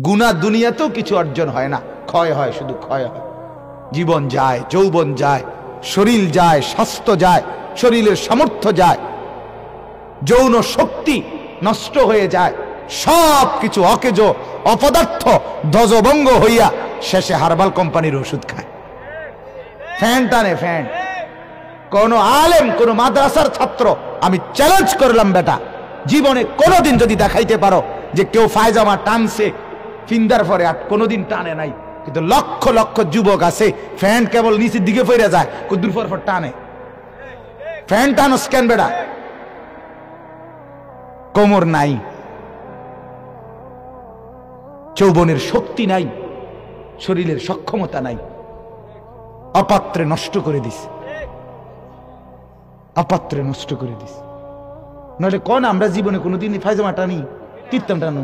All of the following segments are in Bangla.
গুনাহ দুনিয়াতেও কিছু অর্জন হয় না, ক্ষয় হয়, শুধু ক্ষয় হয়। জীবন যায়, যৌবন যায়, শরীর যায়, স্বাস্থ্য যায়, শরীরের সামর্থ্য যায়, যৌন শক্তি নষ্ট হয়ে যায়, সব কিছু অকেজ অপদার্থ ধ্বজভঙ্গ হইয়া শেষে হার্বাল কোম্পানির ওষুধ খায়, ফ্যান টানে ফ্যান। কোন আলেম, কোন মাদ্রাসার ছাত্র, আমি চ্যালেঞ্জ করলাম বেটা, জীবনে কোনোদিন যদি দেখাইতে পারো যে কেউ ফায়জামা টানছে ফিন্দার পরে, আর কোনোদিন টানে নাই। কিন্তু লক্ষ লক্ষ যুবক আছে ফ্যান কেবল নিচের দিকে ফিরে যায়, কুদ্দুর পর টানে। ফ্যান টানো স্ক্যান বেটা, কোমর নাই, যৌবনের শক্তি নাই, শরীরের সক্ষমতা নাই, অপাত্রে নষ্ট করে দিস, অপাত্রে নষ্ট করে দিস। নইলে কোন আমরা জীবনে কোনোদিন ফায়জামা টানি, কীর্তন টানো।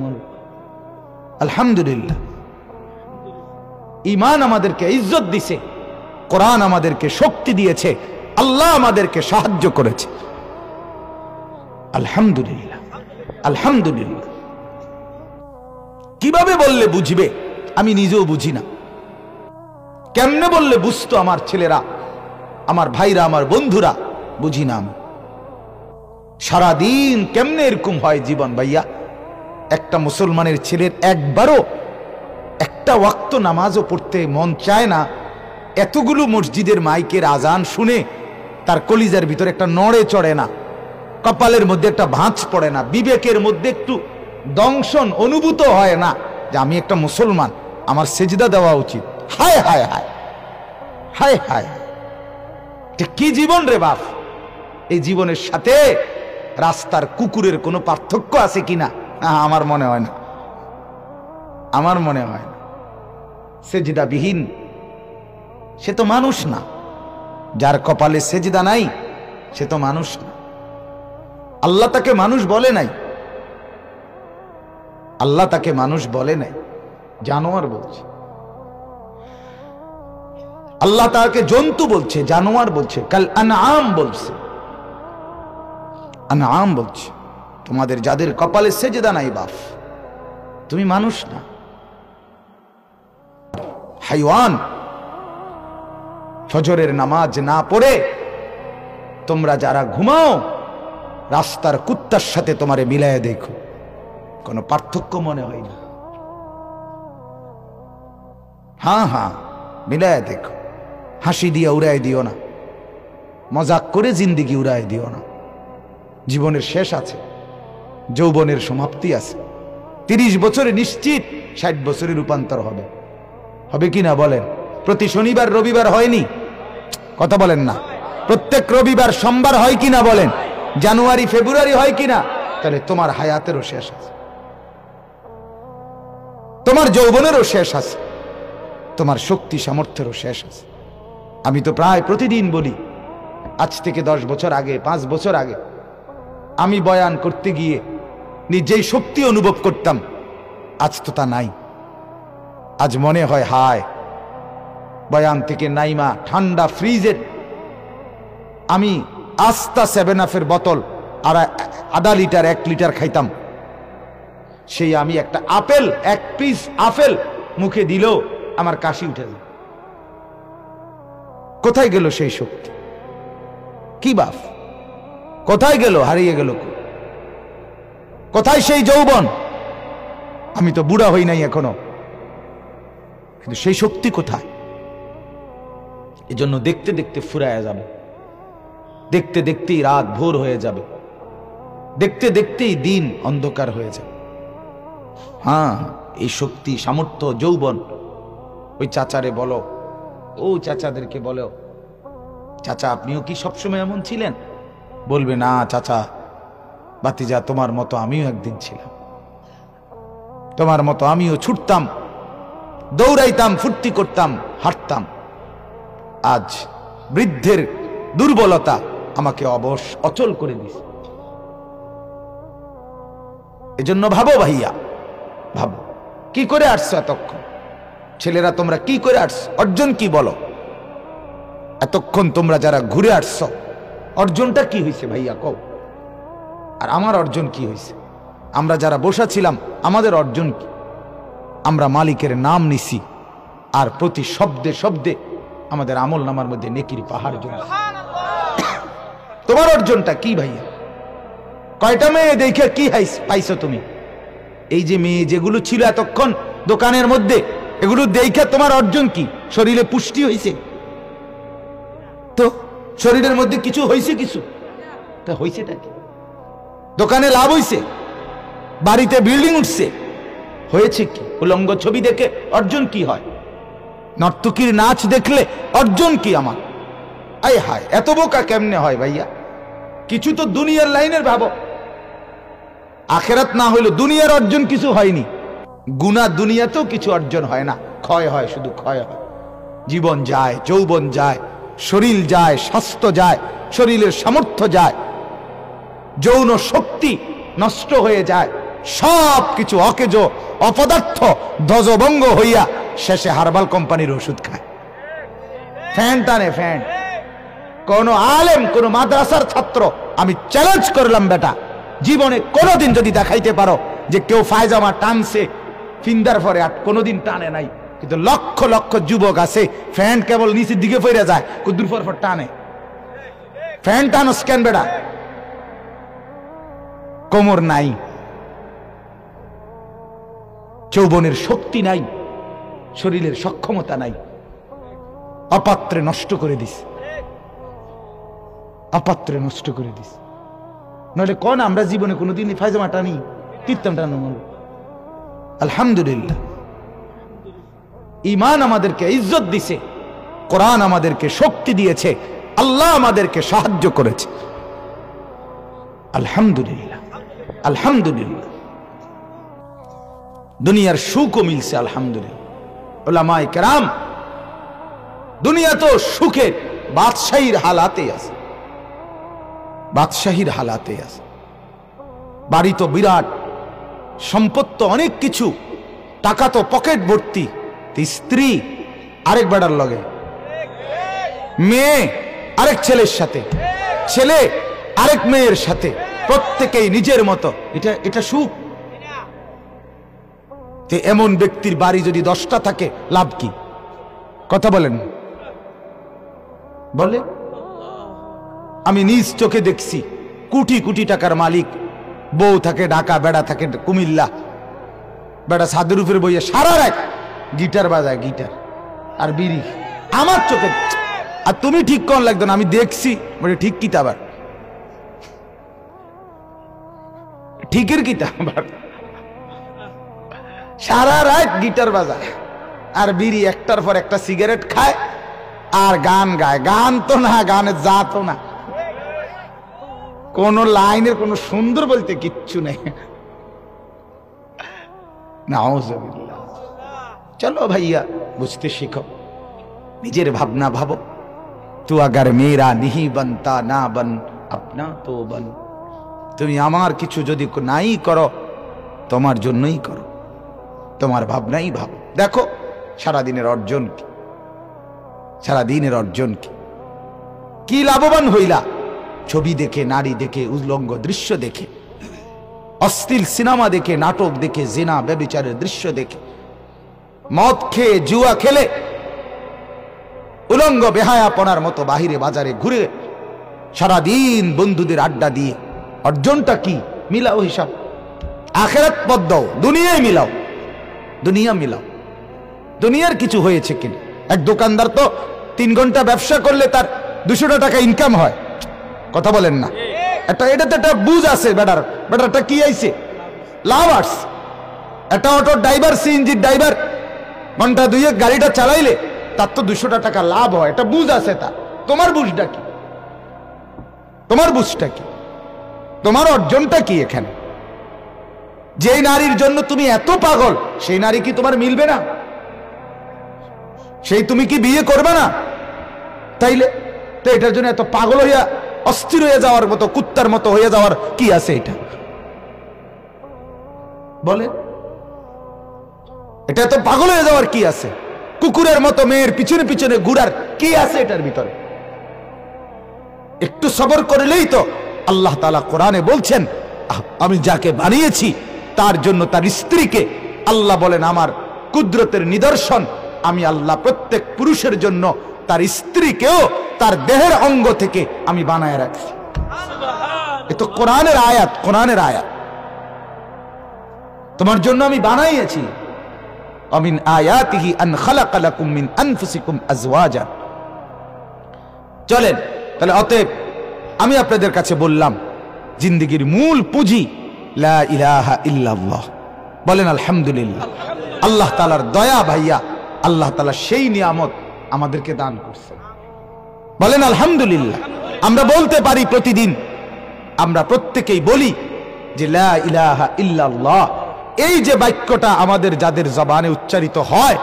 আলহামদুলিল্লাহ, ঈমান আমাদেরকে ইজ্জত দিছে, কোরআন আমাদেরকে শক্তি দিয়েছে, আল্লাহ আমাদেরকে সাহায্য করেছে। আলহামদুলিল্লাহ, আলহামদুলিল্লাহ। কিভাবে বললে বুঝবে? আমি নিজেও বুঝি না। কেমনে বললে বুঝতো আমার ছেলেরা, আমার ভাইরা, আমার বন্ধুরা? বুঝি না আমি। সারাদিন কেমনে এরকম হয় জীবন ভাইয়া? একটা মুসলমানের ছেলের একবারও একটা ওয়াক্ত নামাজও পড়তে মন চায় না। এতগুলো মসজিদের মাইকের আজান শুনে তার কলিজার ভিতরে একটা নড়ে চড়ে না, কপালের মধ্যে একটা ভাঁজ পড়ে না, বিবেকের মধ্যে একটু দংশন অনুভূত হয় না যে আমি একটা মুসলমান, আমার সেজদা দেওয়া উচিত। হায় হায় হায় হায় হায়, কি জীবন রে বাপ! এই জীবনের সাথে রাস্তার কুকুরের কোনো পার্থক্য আছে কিনা? আমার মনে হয় না, আমার মনে হয় না। সেজদাবিহীন সে তো মানুষ না, যার কপালে সেজদা নাই সে তো মানুষ না। আল্লাহ তাকে মানুষ বলে নাই, আল্লাহ তাকে মানুষ বলে নাই, জানোয়ার বলছে। আল্লাহ তাকে জন্তু বলছে, জানোয়ার বলছে, কাল আনআম বলছে, আনআম বলছে। তোমাদের যাদের কপালে সেজদা নাই বাপ, তুমি মানুষ না, হাইওয়ান। ফজরের নামাজ না পড়ে তোমরা যারা ঘুমাও, রাস্তার কুত্তার সাথে তোমারে মিলায় দেখো, কোনো পার্থক্য মনে হয় না। হ্যাঁ হ্যাঁ, মিলায় দেখো। হাসি দিয়ে উড়াই দিও না, মজাক করে জিন্দিগি উড়াই দিও না। জীবনের শেষ আছে, যৌবনের সমাপ্তি আছে। 30 বছরে নিশ্চিত 60 বছরে রূপান্তর হবে, হবে কিনা বলেন? প্রতি শনিবার রবিবার হয়নি, কথা বলেন না। প্রত্যেক রবিবার সোমবার হয় কিনা বলেন? জানুয়ারি ফেব্রুয়ারি হয় কিনা? তাহলে তোমার হায়াতেরও শেষ আছে, তোমার যৌবনেরও শেষ আছে, তোমার শক্তি সামর্থ্যেরও শেষ আছে। আমি তো প্রায় প্রতিদিন বলি, আজ থেকে 10 বছর আগে, 5 বছর আগে আমি বয়ান করতে গিয়ে নিজেই শক্তি অনুভব করতাম, আজ তো তা নাই। আজ মনে হয় হায়, বয়ান থেকে নাইমা ঠান্ডা ফ্রিজের আমি আস্তা 7 আপের বোতল আর আধা লিটার 1 লিটার খাইতাম, সেই আমি একটা আপেল, 1 পিস আপেল মুখে দিলেও আমার কাশি উঠে যায়। কোথায় গেল সেই শক্তি? কি বাপ, কোথায় গেল? হারিয়ে গেল। কোথায় সেই যৌবন? আমি তো বুড়া হই নাই এখনো, কিন্তু সেই শক্তি কোথায়? এজন্য দেখতে দেখতে ফুরায়া যাবে, দেখতে দেখতেই রাত ভোর হয়ে যাবে, দেখতে দেখতেই দিন অন্ধকার হয়ে যাবে। হ্যাঁ, এই শক্তি সামর্থ্য যৌবন, ওই চাচারে বলো, ও চাচাদেরকে বলো, চাচা আপনিও কি সবসময় এমন ছিলেন? বলবে না চাচা, বাতিজা তোমার মতো আমিও একদিন ছিলাম, তোমার মতো আমিও ছুটতাম, দৌড়াইতাম, ফুর্তি করতাম, হাঁটতাম। আজ বৃদ্ধের দুর্বলতা আমাকে অবশ অচল করে দিছে। এজন্য ভাবো ভাইয়া, ভাবো কি করে আসছো এতক্ষণ? ছেলেরা তোমরা কি করে আসছো? অর্জন কি বলো? এতক্ষণ তোমরা যারা ঘুরে আসছো, অর্জনটা কি হয়েছে ভাইয়া কও? আর আমার অর্জন কি হয়েছে? আমরা যারা বসা ছিলাম, আমাদের অর্জন কি? আমরা মালিকের নাম নিছি, আর প্রতি শব্দে শব্দে আমাদের আমল নামার মধ্যে নেকির পাহাড় জমে। তোমার অর্জনটা কি ভাইয়া? কয়টা মেয়ে দেখে কি পাইছো তুমি? এই যে মেয়ে যেগুলো ছিল এতক্ষণ দোকানের মধ্যে, এগুলো দেখে তোমার অর্জন কি? শরীরে পুষ্টি হয়েছে তো? শরীরের মধ্যে কিছু হয়েছে? কিছু তা হয়েছেটা কি? দোকানে লাভ হয়েছে, বাড়িতে বিল্ডিং উঠছে, হয়েছে কি? উলঙ্গ ছবি দেখে অর্জন কি হয়? নর্তকীর নাচ দেখলে অর্জন কি আমার? আয় হায়, এত বোকা কেমনে হয় ভাইয়া? কিছু তো দুনিয়ার লাইনের ভাবো, আখেরাত না হইলো দুনিয়ার অর্জন কিছু হয়নি। গুনাহ দুনিয়াতেও কিছু অর্জন হয় না, ক্ষয় হয়, শুধু ক্ষয় হয়। জীবন যায়, যৌবন যায়, শরীর যায়, স্বাস্থ্য যায়, শরীরের সামর্থ্য যায়, যৌন শক্তি নষ্ট হয়ে যায়, সব কিছু অকেজ অপদার্থ ধ্বজভঙ্গ হইয়া শেষে হার্বাল কোম্পানির ওষুধ খায়, ফ্যান টানে ফ্যান। কোন আলেম, কোন মাদ্রাসার ছাত্র, আমি চ্যালেঞ্জ করলাম বেটা, জীবনে কোনোদিন যদি দেখাইতে পারো যে কেউ ফায়জামা টানছে ফিন্দার পরে, আর কোনোদিন টানে নাই। কিন্তু লক্ষ লক্ষ যুবক আছে ফ্যান কেবল নিচের দিকে ফিরে যায়, কুদ্দুর পর টানে। ফ্যান টানো স্ক্যান বেটা, কোমর নাই, যৌবনের শক্তি নাই, শরীরের সক্ষমতা নাই, অপাত্রে নষ্ট করে দিস, অপাত্রে নষ্ট করে দিস। নইলে কোন আমরা জীবনে কোনোদিন ফায়জামা টানি, কীর্তন টানো? আলহামদুলিল্লাহ, ঈমান আমাদেরকে ইজ্জত দিছে, কোরআন আমাদেরকে শক্তি দিয়েছে, আল্লাহ আমাদেরকে সাহায্য করেছে। আলহামদুলিল্লাহ, আলহামদুলিল্লাহ। দুনিয়ার সুখও মিলছে আলহামদুলিল্লাহ। উলামায়ে কেরাম দুনিয়া তো সুখের বাদশাহীর হালাতে আছে, বাদশাহীর হালাতে আছে। বাড়ি তো বিরাট, সম্পদ তো অনেক কিছু, টাকা তো পকেট ভর্তি, স্ত্রী আরেক বেড়ার লগে, মেয়ে আরেক ছেলের সাথে, ছেলে আরেক মেয়ের সাথে, প্রত্যেকেই নিজের মতো। এটা সুখ? এমন ব্যক্তির বাড়ি যদি 10টা থাকে লাভ কি? কথা বলেন, বলে। আমি নিজ চোখে দেখছি, কোটি কোটি টাকার মালিক, বউ থাকে ঢাকা, বেড়া থাকে কুমিল্লা, বেড়া ছাদের উপরে বইয়ে সারা রাত গিটার বাজায়, গিটার আর বিড়ি, আমার চোখে। আর তুমি ঠিক কোন লাগতো না, আমি দেখছি, বলে ঠিক কি আবার? ঠিকের কি আবার? সারা রাত গিটার বাজায় আর বিড়ি, একটার পর একটা সিগারেট খায় আর গান গায়। গান তো না, গানের জাতও না, কোন লাইনের কোন সুন্দর বলতে কিচ্ছু নেই। নাউজুবিল্লাহ। চলো ভাইয়া, বুঝতে শিখো, নিজের ভাবনা ভাবো। তু আগার মেরা নিহি বনতা না বন আপনা তো বন। তুমি আমার কিছু যদি নাই করো, তোমার জন্যই করো, তোমার ভাবনাই ভাবো। দেখো সারাদিনের অর্জন কি, সারাদিনের অর্জন কি? কি লাভবান হইলা? ছবি দেখে, নারী দেখে, উলঙ্গ দৃশ্য দেখে, অশ্লীল সিনেমা দেখে, নাটক দেখে, জিনা ব্যভিচারের দৃশ্য দেখে, মদ খেয়ে, জুয়া খেলে, উলঙ্গ বেহায়াপনার মতো বাহিরে বাজারে ঘুরে সারাদিন বন্ধুদের আড্ডা দিয়ে অর্জনটা কি? মিলাও হিসাব, আখেরাত পথ দাও, দুনিয়ায় মিলাও, দুনিয়া মিলাও। দুনিয়ার কিছু হয়েছে কিনা? এক দোকানদার তো 3 ঘন্টা ব্যবসা করলে তার 200 টাকা ইনকাম হয়। কথা বলেন না? এটাতে একটা বুঝ আছে, বেটারটা কি আইছে? লাভ আসছে। একটা অটো ড্রাইভার, সিএনজি ড্রাইভার ঘন্টা 2 গাড়িটা চালাইলে তার তো 200 টাকা লাভ হয়, এটা বুঝ আছে তার। তোমার বুঝটা কি? তোমার বুঝটা কি? তোমার অর্জনটা কি এখানে? যেই নারীর জন্য তুমি এত পাগল, সেই নারী কি তোমার মিলবে না? সেই তুমি কি বিয়ে করবে না? তাইলে তো এটার জন্য এত পাগল হইয়া অস্থির হয়ে যাওয়ার মতো, কুত্তার মতো হয়ে যাওয়ার কি আছে? এটা বলে, এটা এত পাগল হয়ে যাওয়ার কি আছে? কুকুরের মতো মেয়ের পিছনে পিছনে ঘুরার কি আছে এটার ভিতরে? একটু সবর করলেই তো আল্লাহ তাআলা কোরআনে বলছেন, আমি যাকে বানিয়েছি তার জন্য তার স্ত্রীকে আল্লাহ বলেন আমার কুদরতের নিদর্শন। আমি আল্লাহ প্রত্যেক পুরুষের জন্য তার স্ত্রীকেও তার দেহের অঙ্গ থেকে আমি বানায় রাখছি। এ তো কোরআনের আয়াত, কোরআনের আয়াত। তোমার জন্য আমি বানাইয়েছি। আমিন আয়াতিহি আন খালাকা লাকুম মিন আনফুসিকুম আজওয়াজা। চলেন তাহলে, অতএব আমি আপনাদের কাছে বললাম জিন্দেগীর মূল পুঁজি লা ইলাহা ইল্লাল্লাহ। বলেন আলহামদুলিল্লাহ। আল্লাহ তাআলার দয়া ভাইয়া, আল্লাহ তাআলা সেই নিয়ামত আমাদেরকে দান করছেন। বলেন আলহামদুলিল্লাহ। আমরা বলতে পারি প্রতিদিন, আমরা প্রত্যেকেই বলি যে লা ইলাহা ইল্লাল্লাহ। এই যে বাক্যটা আমাদের যাদের জবানে উচ্চারিত হয়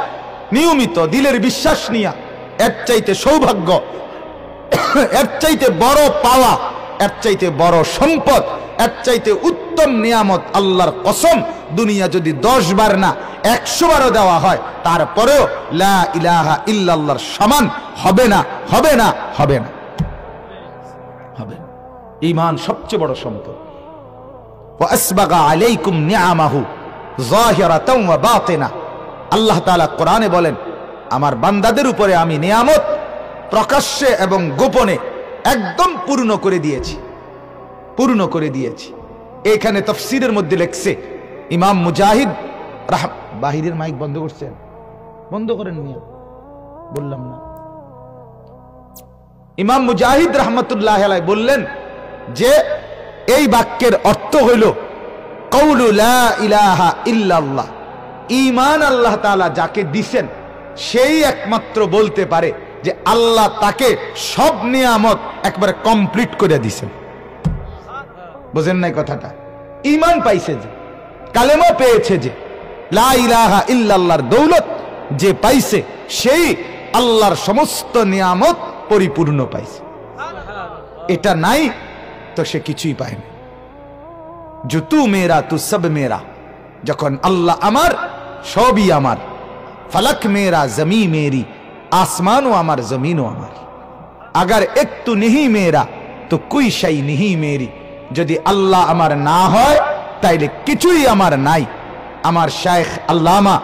নিয়মিত দিলের বিশ্বাস নিয়া, এর চাইতে সৌভাগ্য, এর চাইতে বড় পাওয়া, এর চাইতে বড় সম্পদ, এর চাইতে উত্তম নিয়ামত আল্লাহর কসম দুনিয়া যদি 10 বার না 100 বারও দেওয়া হয় তারপরেও লা ইলাহা ইল্লাল্লাহর সমান হবে না, হবে না, হবে না, হবে না। ঈমান সবচেয়ে বড় সম্পদ। ওয়া আসবাগা আলাইকুম নিআমাহু যাহিরাতাও ওয়া বাতিনা। আল্লাহ তাআলা কোরআনে বলেন, আমার বান্দাদের উপরে আমি নিয়ামত প্রকাশ্যে এবং গোপনে একদম পূর্ণ করে দিয়েছি, পূর্ণ করে দিয়েছি। এখানে তাফসীরের মধ্যে লেখছে ইমাম মুজাহিদ বাহিরের মাইক বন্ধ করছেন, বন্ধ করেন মিয়া, বললাম না। ইমাম মুজাহিদ রাহমাতুল্লাহি আলাইহি বললেন যে এই বাক্যের অর্থ হইল কওলু লা ইলাহা ইল্লাল্লাহ। ঈমান আল্লাহ তাআলা যাকে দিবেন সেই একমাত্র বলতে পারে যে আল্লাহ তাকে সব নিয়ামত একবারে কমপ্লিট করে দিবেন। বুঝেন নাই কথাটা? ঈমান পাইছে যে, কালেমা পেয়েছে যে, লা ইলাহা ইল্লাল্লাহর দৌলত যে পাইছে সেই আল্লাহর সমস্ত নিয়ামত পরিপূর্ণ পাইছে। এটা নাই তো সে কিছুই পায় না। जो तू मेरा तू सब मेरा, যখন আল্লাহ আমার সবই আমার, ফলক মেরা জমি মেরি, আসমানও আমার জমিনও আমার, अगर एक तू नहीं मेरा तो कोई शै नहीं मेरी। যদি আল্লাহ আমার না হয় তাইলে কিছুই আমার নাই। আমার শায়েখ আল্লামা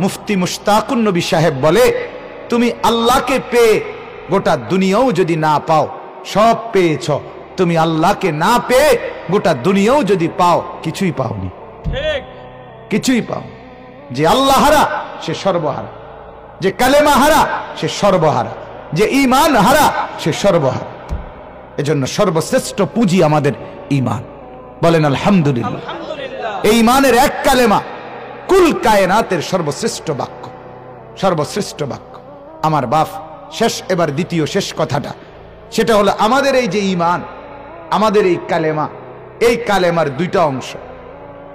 মুফতি মুশতাকুন নবী সাহেব বলে, তুমি আল্লাহকে পেয়ে গোটা দুনিয়াও যদি না পাও সব পেয়েছ, তুমি আল্লাহকে না পেয়ে গোটা দুনিয়াও যদি পাও কিছুই পাওনি, কিছুই পাও। যে আল্লাহ হারা সে সর্বহারা, যে কালেমা হারা সে সর্বহারা, যে ঈমান হারা সে সর্বহারা। এজন্য সর্বশ্রেষ্ঠ পুঁজি আমাদের ঈমান। বলেন আলহামদুলিল্লাহ। এই ঈমানের এক কালেমা কুল কায়নাতের সর্বশ্রেষ্ঠ বাক্য, সর্বশ্রেষ্ঠ বাক্য। আমার বাপ শেষ, এবার দ্বিতীয় শেষ কথাটা, সেটা হলো আমাদের এই যে ঈমান, আমাদের এই কালেমা, এই কালেমার দুইটা অংশ।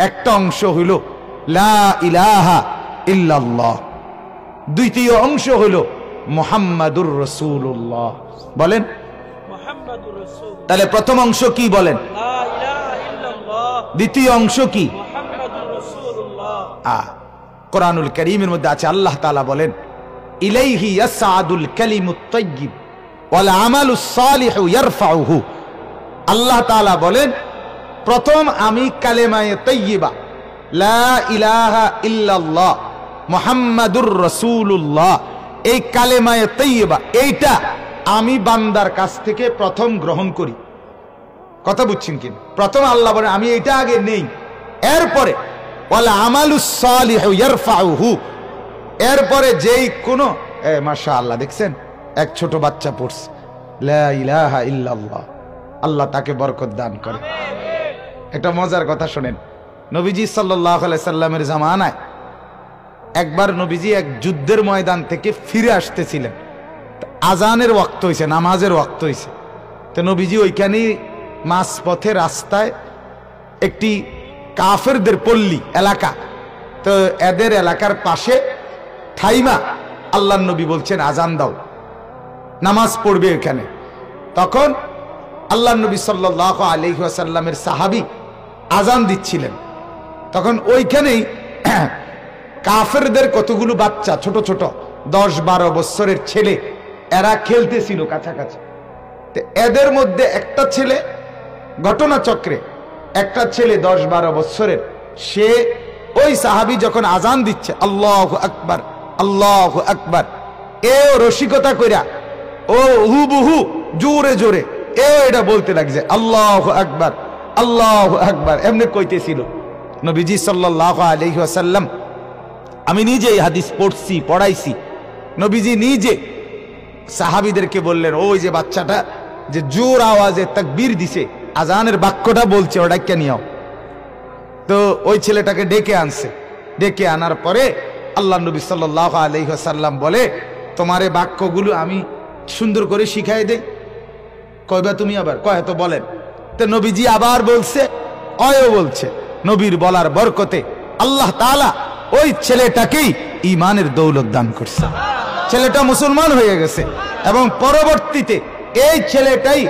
একটা অংশ হইল লা ইলাহা ইল্লাল্লাহ, দ্বিতীয় অংশ হইল মুহাম্মাদুর রাসূলুল্লাহ। বলেন মুহাম্মাদুর রাসূল। তাহলে প্রথম অংশ কি বলেন? লা ইলাহা ইল্লাল্লাহ। দ্বিতীয় অংশ কি? মুহাম্মাদুর রাসূলুল্লাহ। কোরআনুল কারীমের মধ্যে আছে, আল্লাহ তাআলা বলেন ইলাইহি ইয়াসআদুল কালিমুত তাইয়্যিব ওয়াল আমালুস সালিহু ইয়ারফাউহু। আল্লাহ তাআলা বলেন প্রথম আমি কালেমায়ে তাইয়্যিবা লা ইলাহা ইল্লাল্লাহ মুহাম্মাদুর রাসূলুল্লাহ, এই কালেমায়ে তাইয়্যিবা এইটা আমি বান্দার কাছ থেকে প্রথম গ্রহণ করি। কথা বুঝছেন কিনা? প্রথম আল্লাহ বলেন আমি এটা আগে নেই, এরপরে ওয়াল আমালুস সালিহু ইয়ারফাউহু, এরপরে যেই কোনো মাশাআল্লাহ দেখছেন এক ছোট বাচ্চা পড়ছে লা ইলাহা ইল্লাল্লাহ, আল্লাহ তাকে বরকত দান করে। এটা মজার কথা শোনেন, নবীজি সাল্লাল্লাহু আলাইহি সাল্লামের জামানায় একবার নবীজি এক যুদ্ধের ময়দান থেকে ফিরে আসতেছিলেন, আজানের ওয়াক্ত হয়েছে, নামাজের ওয়াক্ত হয়েছে। তো নবীজি ওইখানেই মাঝ পথে রাস্তায় একটি কাফেরদের পল্লী এলাকা, তো এদের এলাকার পাশে থাইমা আল্লাহর নবী বলছেন আজান দাও, নামাজ পড়বে এখানে। তখন আল্লাহর নবী সাল্লাল্লাহু আলাইহি ওয়াসাল্লামের সাহাবী আজান দিচ্ছিলেন। তখন ওইখানেই কাফেরদের কতগুলো বাচ্চা ছোট ছোট 10-12 বছরের ছেলে এরা খেলতেছিল কাছাকাছি। তো এদের মধ্যে একটা ছেলে, ঘটনা চক্রে একটা ছেলে 10-12 বছরের, সে ওই সাহাবী যখন আজান দিচ্ছে আল্লাহু আকবার আল্লাহু আকবার, এও রসিকতা কইরা ও হুবহু জোরে জোরে এও এটা বলতে লাগছে আল্লাহু আকবার আল্লাহু আকবার, এমনি কইতেছিল। নবীজি সাল্লাল্লাহু আলাইহি ওয়াসাল্লাম, আমি নিজে এই হাদিস পড়ছি পড়াইছি, নবীজি নিজে সাহাবীদেরকে বললেন ওই যে বাচ্চাটা যে জোর আওয়াজে তাকবীর দিছে, আজানের বাক্যটা বলছে, ওটা কে নিও। তো ওই ছেলেটাকে ডেকে আনছে, ডেকে আনার পরে আল্লাহ নবী সাল্লাল্লাহু আলাইহি ওয়াসাল্লাম বলে তোমার এই বাক্যগুলো আমি সুন্দর করে শিখাই দেই। কইবা তুমি আবার? কয় তো বলেন। তো নবীজি আবার বলছে, অয়ও বলছে। নবীর বলার বরকতে আল্লাহ তাআলা ওই ছেলেটাকেই ঈমানের দৌলত দান করছে, ছেলেটা মুসলমান হয়ে গেছে। এবং পরবর্তীতে এই ছেলেটাই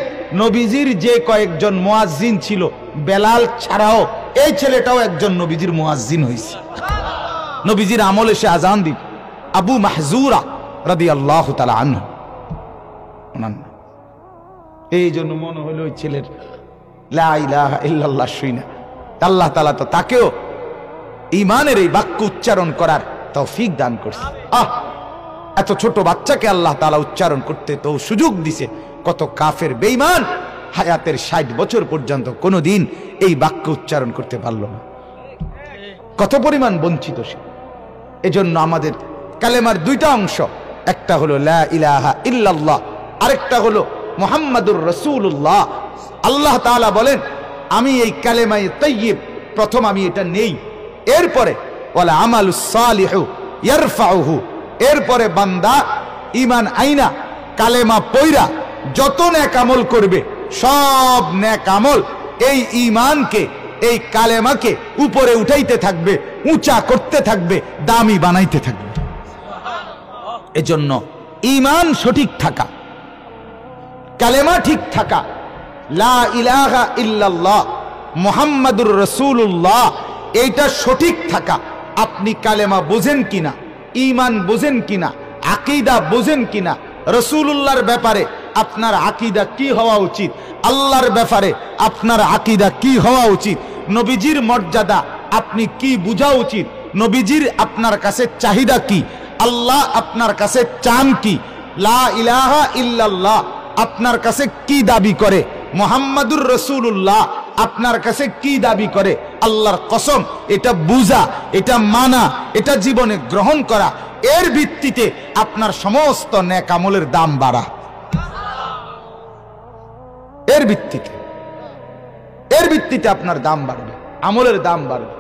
নবীজির যে কয়েকজন মুয়াজ্জিন ছিল, বেলাল ছাড়াও এই ছেলেটাও একজন নবীজির মুয়াজ্জিন হয়েছে। নবীজির আমলে সে আজান দিত। আবু মাহজুরা রাদিয়াল্লাহু তাআলা আনহু, এই জন্য মনে হলো ওই ছেলের লা ইলাহা ইল্লাল্লাহ শুইনা আল্লাহ তাআলা তো তাকেও ঈমানের এই বাক্য উচ্চারণ করার তৌফিক দান করছে। এত ছোট বাচ্চাকে আল্লাহ তাআলা উচ্চারণ করতে তো সুযোগ দিছে। কত কাফের বেঈমান হায়াতের 60 বছর পর্যন্ত কোনোদিন এই বাক্য উচ্চারণ করতে পারলো না, কত পরিমাণ বঞ্চিত সে। এজন্য আমাদের কালেমার দুইটা অংশ, একটা হলো লা ইলাহা ইল্লাল্লাহ, আরেকটা হলো মুহাম্মাদুর রাসূলুল্লাহ। আল্লাহ তাআলা বলেন আমি এই কালেমায়ে তাইয়্যিব প্রথম আমি এটা নেই, এরপরে ওয়ালা আমালুস সালিহু ইয়ারফাউহু, এরপরে বান্দা ঈমান আইনা কালেমা পয়রা যত নেক আমল করবে সব নেক আমল এই ঈমানকে এই কালেমাকে উপরে উঠাইতে থাকবে, উঁচা করতে থাকবে, দামি বানাইতে থাকবে। এজন্য ঈমান সঠিক থাকা, কালেমা ঠিক থাকা, লা ইলাহা ইল্লাল্লাহ মুহাম্মাদুর রাসূলুল্লাহ, এইটা সঠিক থাকা। আপনি কালেমা বোঝেন কিনা, ঈমান বোঝেন কিনা, আকীদা বোঝেন কিনা, রাসূলুল্লাহর ব্যাপারে আপনার আকীদা কি হওয়া উচিত, আল্লাহর ব্যাপারে আপনার আকীদা কি হওয়া উচিত, নবীজির মর্যাদা আপনি কি বুঝা উচিত, নবীজির আপনার কাছে চাহিদা কি, আল্লাহ আপনার কাছে চান কি, লা ইলাহা ইল্লাল্লাহ আপনার কাছে কি দাবি করে, মুহাম্মাদুর রাসূলুল্লাহ আপনার কাছে কি দাবি করে, আল্লাহর কসম এটা বুঝা, এটা মানা, এটা জীবনে গ্রহণ করা, এর ভিত্তিতে আপনার সমস্ত নেক আমলের দাম বাড়া। এর ভিত্তিতে আপনার দাম বাড়বে, আমলের দাম বাড়বে।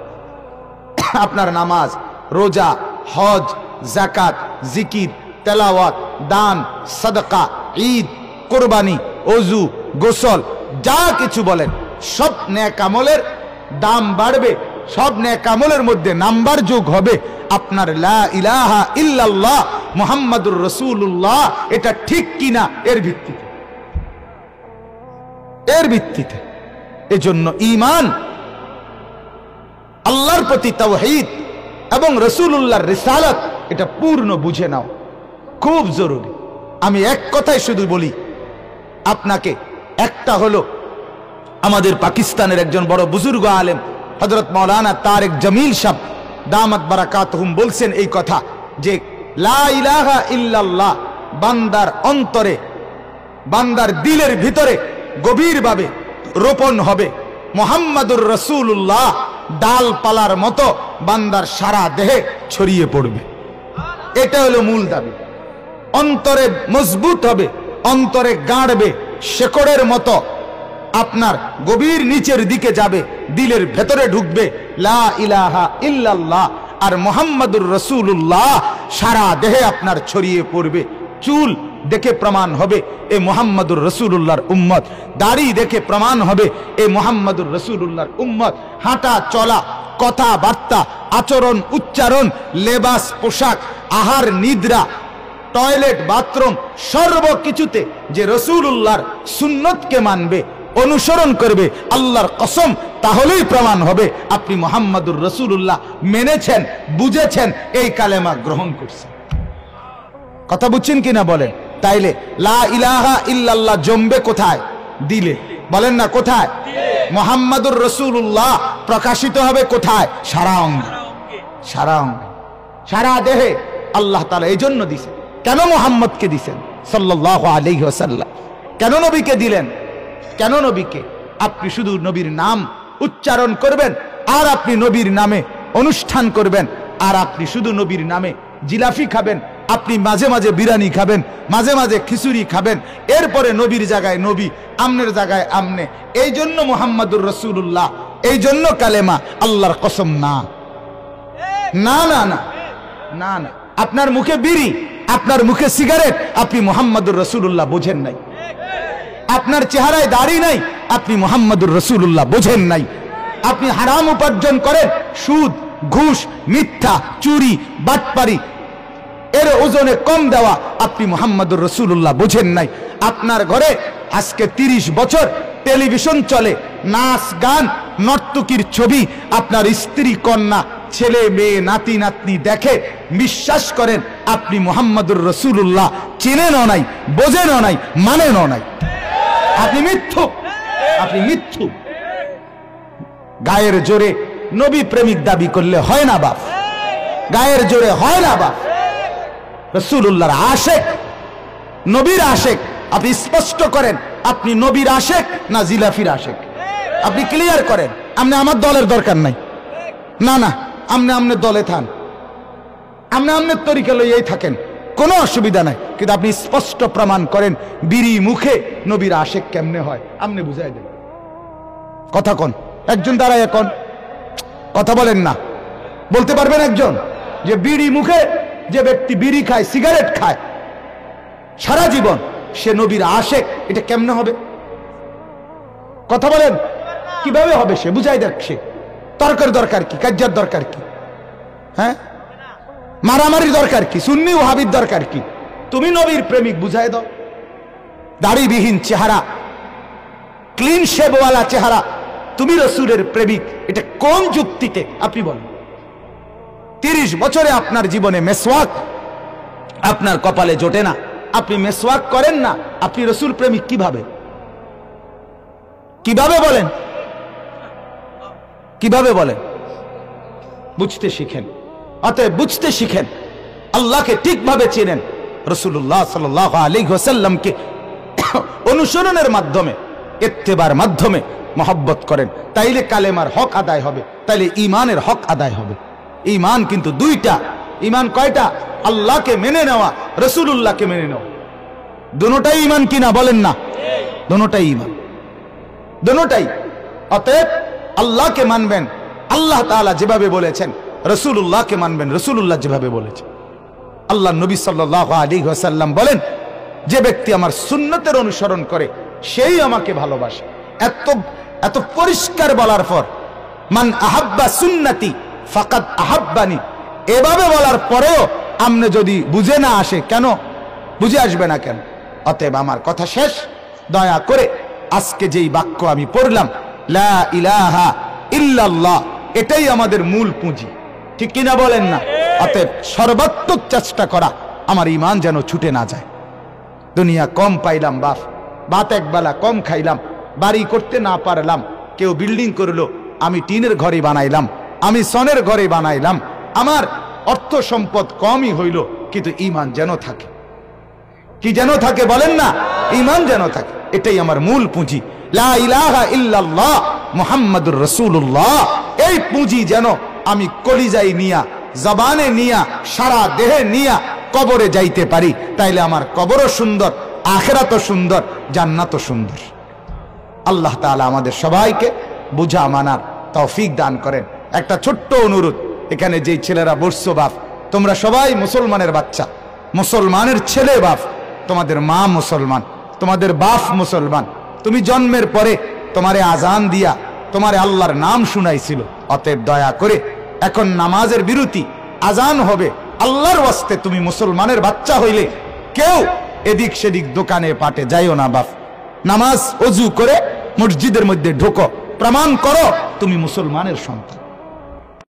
আপনার নামাজ, রোজা, হজ, যাকাত, জিকির, তেলাওয়াত, দান, সাদকা, ঈদ, কুরবানি, ওযু, গোসল, যা কিছু বলেন সব নেক আমলের দাম বাড়বে। সব নেক আমলের মধ্যে নাম্বার যোগ হবে আপনার লা ইলাহা ইল্লাল্লাহ মুহাম্মাদুর রাসূলুল্লাহ, এটা ঠিক কিনা এর ভিত্তিতে। এজন্য ঈমান, আল্লাহর প্রতি তাওহীদ এবং রাসূলুল্লাহর রিসালাত এটা পূর্ণ বুঝে নাও, খুব জরুরি। আমি এক কথাই শুধু বলি আপনাকে, একটা হলো আমাদের পাকিস্তানের একজন বড় বুজুর্গ আলেম হযরত মাওলানা তারেক জামিল সাহেব দামাত বারাকাতুহুম বলছেন এই কথা যে লা ইলাহা ইল্লাল্লাহ বান্দার অন্তরে, বান্দার দিলের ভিতরে গভীরভাবে রোপণ হবে, মুহাম্মাদুর রাসূলুল্লাহ ডালপালার মতো বান্দার সারা দেহে ছড়িয়ে পড়বে। এটা হলো মূল দাবি। অন্তরে মজবুত হবে, অন্তরে গাড়বে, শেকড়ের মতো আপনার গভীর নিচের দিকে যাবে, দিলের ভেতরে ঢুকবে লা ইলাহা ইল্লাল্লাহ আর মুহাম্মাদুর রাসূলুল্লাহ সারা দেহে আপনার ছড়িয়ে পড়বে। চুল দেখে প্রমাণ হবে এ মুহাম্মাদুর রাসূলুল্লাহর উম্মত, দাড়ি দেখে প্রমাণ হবে এ মুহাম্মাদুর রাসূলুল্লাহর উম্মত, হাঁটা চলা, কথাবার্তা, আচরণ, উচ্চারণ, লেবাস, পোশাক, আহার, নিদ্রা, টয়লেট, বাথরুম, সর্বকিছুতে যে রাসূলুল্লাহর সুন্নতকে মানবে, অনুসরণ করবে, আল্লাহর কসম তাহলেই প্রমাণ হবে আপনি মুহাম্মাদুর রাসূলুল্লাহ মেনেছেন, বুঝেছেন, এই কালেমা গ্রহণ করছেন। কথা বুঝছেন কিনা বলেন? তাইলে লা ইলাহা ইল্লাল্লাহ জমবে কোথায়? দিলে। বলেন না কোথায়? মুহাম্মাদুর রাসূলুল্লাহ প্রকাশিত হবে কোথায়? সারা অঙ্গে। সারা অঙ্গে সারা দেহে আল্লাহ তাআলা এই জন্য দিছেন। কেন মুহাম্মদকে দিছেন সাল্লাল্লাহু আলাইহি ওয়াসাল্লাম? কেন নবীকে দিলেন? কেন নবীকে? আপনি শুধু নবীর নাম উচ্চারণ করবেন আর আপনি নবীর নামে অনুষ্ঠান করবেন, আর আপনি শুধু নবীর নামে জিলাফি খাবেন, আপনি মাঝে মাঝে বিরিয়ানি খাবেন, মাঝে মাঝে খিচুড়ি খাবেন, এরপরে নবীর জায়গায় নবী, আমনের জায়গায় আমনে। এই জন্য মুহাম্মাদুর রাসূলুল্লাহ, এই জন্য কালেমা। আল্লাহর কসম না না না না না না। আপনার মুখে বিড়ি, আপনার মুখে সিগারেট, আপনি মুহাম্মাদুর রাসূলুল্লাহ বোঝেন নাই। আপনার চেহারায় দাড়ি নাই, আপনি মুহাম্মাদুর রাসূলুল্লাহ বোঝেন নাই। আপনি হারাম উপার্জন করেন, সুদ, ঘুষ, মিথ্যা, চুরি, বাটপারি, এর ওজনে কম দেওয়া, আপনি মুহাম্মাদুর রাসূলুল্লাহ বোঝেন নাই। আপনার ঘরে আজকে 30 বছর টেলিভিশন চলে, নাচ গান, নর্তকীর ছবি, আপনার স্ত্রী কন্যা, ছেলে মেয়ে, নাতি নাতনি দেখে, বিশ্বাস করেন আপনি মুহাম্মাদুর রাসূলুল্লাহ চেনেনও নাই, বোঝেনও নাই, মানেনও নাই। আপনি মিথ্যুক, আপনি মিথ্যুক। গায়ের জোরে নবী প্রেমিক দাবি করলে হয় না বাপ, গায়ের জোরে হয় না বাপ। রাসূলুল্লাহর আশেক, নবীর আশেক। আপনি স্পষ্ট করেন আপনি নবীর আশেক না জিলাফির আশেক, আপনি ক্লিয়ার করেন। আপনি আমার দলের দরকার নাই, না না, আপনি আমনের দলে থান, আপনি আমনের তরিকা লইয়াই থাকেন, কোনো অসুবিধা নাই। কিন্তু আপনি স্পষ্ট প্রমাণ করেন বিড়ি মুখে নবীর আশেক কেমনে হয়, আপনি বুঝাই দেন। কথা কোন একজন দাঁড়ায়, এখন কথা বলেন না। বলতে পারবেন একজন যে বিড়ি মুখে যে ব্যক্তি বিড়ি খায়, সিগারেট খায় সারা জীবন, সে নবীর আশেক, এটা কেমনে হবে? কথা বলেন, কিভাবে হবে? সে বুঝাই দেখ। সে তর্কের দরকার কি, কাজ্জার দরকার কি, হ্যাঁ, মারামারির দরকার কি, সুন্নি ওয়াহাবির দরকার কি? তুমি নবীর প্রেমিক, বুঝাই দাও। দাড়িবিহীন চেহারা, ক্লিন শেভওয়ালা চেহারা, তুমি রাসূলের প্রেমিক, এটা কোন যুক্তিতে আপনি বলেন? 30 বছরে আপনার জীবনে মেসওয়াক আপনার কপালে জোটে না, আপনি মেসওয়াক করেন না, আপনি রাসূল প্রেমিক কিভাবে? কিভাবে বলেন? কিভাবে বলেন? বুঝতে শিখেন। অতএব বুঝতে শিখেন, আল্লাহকে ঠিকভাবে চেনেন, রাসূলুল্লাহ সাল্লাল্লাহু আলাইহি ওয়াসাল্লামকে অনুসরণের মাধ্যমে, ইত্তেবার মাধ্যমে মহব্বত করেন, তাইলে কালেমার হক আদায় হবে, তাইলে ঈমানের হক আদায় হবে। ঈমান কিন্তু দুইটা। ঈমান কয়টা? আল্লাহকে মেনে নেওয়া, রাসূলুল্লাহকে মেনে নেওয়া। দুটোটাই ঈমান কিনা বলেন না? দুটোটাই ঈমান, দুটোটাই। অতএব আল্লাহকে মানবেন আল্লাহ তাআলা যেভাবে বলেছেন, রাসূলুল্লাহকে মানবেন রাসূলুল্লাহ যেভাবে বলেছেন। আল্লাহ নবী সাল্লাল্লাহু আলাইহি ওয়াসাল্লাম বলেন, যে ব্যক্তি আমার সুন্নতের অনুসরণ করে সেই আমাকে ভালোবাসে। এত এত পরিষ্কার বলার পর, মান আহাব্বা সুন্নতি ফাকাদ আহাব্বানি, এভাবে বলার পরেও আপনি যদি বুঝে না আসে, কেন বুঝে আসবে না কেন? অতএব আমার কথা শেষ। দয়া করে আজকে যেই বাক্য আমি পড়লাম, লা ইলাহা ইল্লাল্লাহ, এটাই আমাদের মূল পুঁজি, ঠিক কিনা বলেন না? অতএব সর্বাত্মক চেষ্টা করা, আমার ঈমান যেন ছুটে না যায়। দুনিয়া কম পাইলাম বাপ, ভাত একবেলা কম খাইলাম, বাড়ি করতে না পারলাম, কেউ বিল্ডিং করলো, আমি টিনের ঘরে বানাইলাম, আমি সনের ঘরে বানাইলাম, আমার অর্থ সম্পদ কমই হইল, কিন্তু ঈমান যেন থাকে। কি যেন থাকে বলেন না? ঈমান যেন থাকে, এটাই আমার মূল পুঁজি। লা ইলাহা ইল্লাল্লাহ মুহাম্মাদুর রাসূলুল্লাহ, এই পুঁজি যেন আমি কলিজায় নিয়া, জবানে নিয়া, সারা দেহে নিয়া কবরে যাইতে পারি, তাইলে আমার কবরও সুন্দর, আখিরাতও সুন্দর, জান্নাতও সুন্দর। আল্লাহ তাআলা আমাদের সবাইকে বুঝা মানার তৌফিক দান করেন। একটা ছোট্ট অনুরোধ, এখানে যেই ছেলেরা বসছো বাপ, তোমরা সবাই মুসলমানের বাচ্চা, মুসলমানের ছেলে বাপ, তোমাদের মা মুসলমান, তোমাদের বাপ মুসলমান, তুমি জন্মের পরে তোমারে আজান দিয়া তোমারে আল্লাহর নাম শুনাইছিল। অতএব দয়া করে এখন নামাজের বিরতি, আজান হবে, আল্লাহর ওয়াস্তে তুমি মুসলমানের বাচ্চা হইলে কেউ এদিক সেদিক দোকানে পাটে যাইও না বাপ। নামাজ ওযু করে মসজিদের মধ্যে ঢোকো, প্রমাণ করো তুমি মুসলমানের সন্তান।